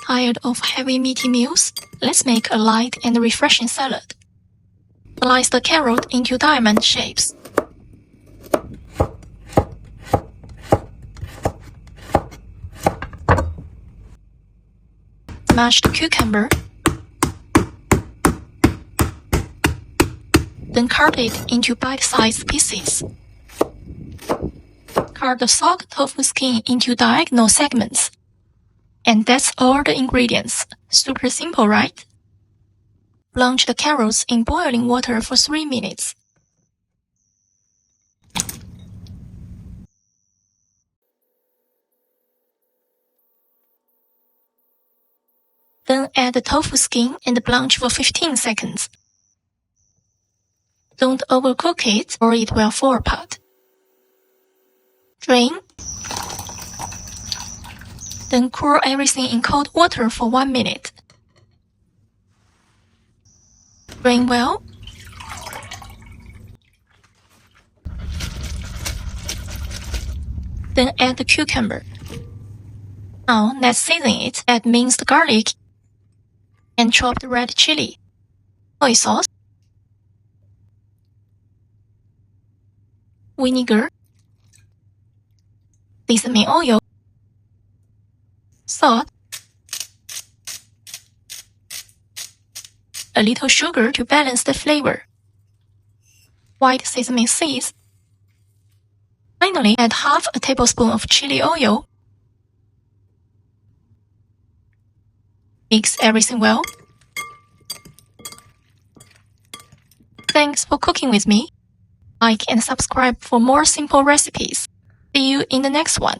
Tired of heavy meaty meals? Let's make a light and refreshing salad. Slice the carrot into diamond shapes. Smash the cucumber. Then cut it into bite-sized pieces. Cut the soaked tofu skin into diagonal segments. And that's all the ingredients. Super simple, right? Blanch the carrots in boiling water for 3 minutes. Then add the tofu skin and blanch for 15 seconds. Don't overcook it or it will fall apart. Drain. Then cool everything in cold water for 1 minute. Drain well. Then add the cucumber. Now let's season it. Add minced garlic and chopped red chili, soy sauce, vinegar, sesame oil, salt, a little sugar to balance the flavor, white sesame seeds. Finally, add half a tablespoon of chili oil. Mix everything well. Thanks for cooking with me. Like and subscribe for more simple recipes. See you in the next one.